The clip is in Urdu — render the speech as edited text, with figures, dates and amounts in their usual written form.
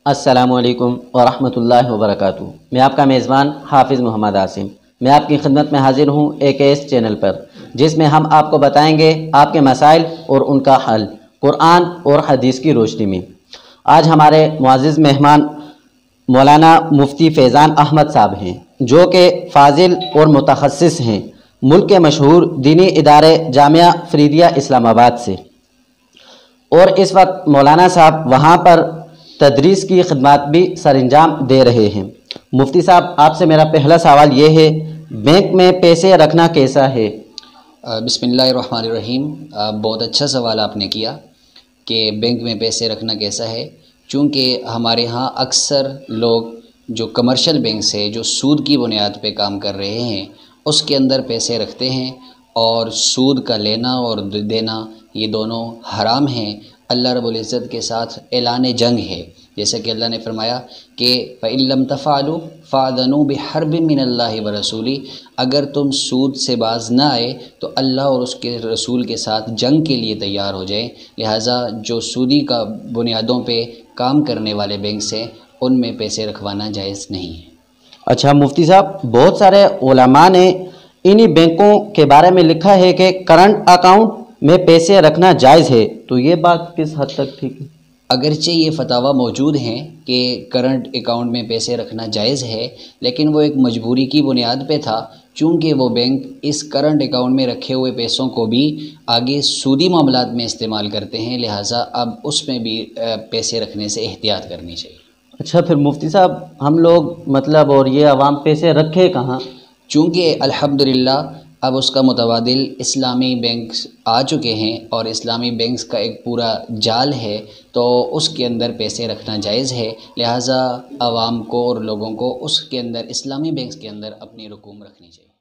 السلام علیکم ورحمۃ اللہ وبرکاتہ۔ میں آپ کا میزبان حافظ محمد عاصم، میں آپ کی خدمت میں حاضر ہوں ایک ایس چینل پر، جس میں ہم آپ کو بتائیں گے آپ کے مسائل اور ان کا حل قرآن اور حدیث کی روشنی میں۔ آج ہمارے معزز مہمان مولانا مفتی فیضان احمد صاحب ہیں، جو کہ فاضل اور متخصص ہیں، ملک کے مشہور دینی ادارے جامعہ فریدیہ اسلام آباد سے، اور اس وقت مولانا صاحب وہاں پر تدریس کی خدمات بھی سر انجام دے رہے ہیں۔ مفتی صاحب، آپ سے میرا پہلا سوال یہ ہے، بینک میں پیسے رکھنا کیسا ہے؟ بسم اللہ الرحمن الرحیم۔ بہت اچھا سوال آپ نے کیا کہ بینک میں پیسے رکھنا کیسا ہے، چونکہ ہمارے ہاں اکثر لوگ جو کمرشل بینکس ہے، جو سود کی بنیاد پہ کام کر رہے ہیں، اس کے اندر پیسے رکھتے ہیں، اور سود کا لینا اور دینا یہ دونوں حرام ہیں۔ اللہ رب العزت کے ساتھ اعلان جنگ ہے، جیسا کہ اللہ نے فرمایا کہ فَإِن لَّمْ تَفْعَلُوا فَأْذَنُوا بِحَرْبٍ مِّنَ اللَّهِ وَرَسُولِهِ، اگر تم سود سے باز نہ آئے تو اللہ اور اس کے رسول کے ساتھ جنگ کے لیے تیار ہو جائیں۔ لہٰذا جو سودی کا بنیادوں پہ کام کرنے والے بینکس ہیں، ان میں پیسے رکھوانا جائز نہیں ہے۔ اچھا مفتی صاحب، بہت سارے علماء نے انہی بینکوں کے بارے میں لکھا ہے کہ کرنٹ اکاؤنٹ میں پیسے رکھنا جائز ہے، تو یہ بات کس حد تک ٹھیک ہے؟ اگرچہ یہ فتاویٰ موجود ہیں کہ کرنٹ اکاؤنٹ میں پیسے رکھنا جائز ہے، لیکن وہ ایک مجبوری کی بنیاد پہ تھا، چونکہ وہ بینک اس کرنٹ اکاؤنٹ میں رکھے ہوئے پیسوں کو بھی آگے سودی معاملات میں استعمال کرتے ہیں، لہٰذا اب اس میں بھی پیسے رکھنے سے احتیاط کرنی چاہیے۔ اچھا پھر مفتی صاحب، ہم لوگ اور یہ عوام پیسے رکھے کہاں؟ چونکہ الحمدللہ اب اس کا متبادل اسلامی بینکس آ چکے ہیں، اور اسلامی بینکس کا ایک پورا جال ہے، تو اس کے اندر پیسے رکھنا جائز ہے، لہٰذا عوام کو اور لوگوں کو اس کے اندر اسلامی بینکس کے اندر اپنی رقوم رکھنی چاہیے۔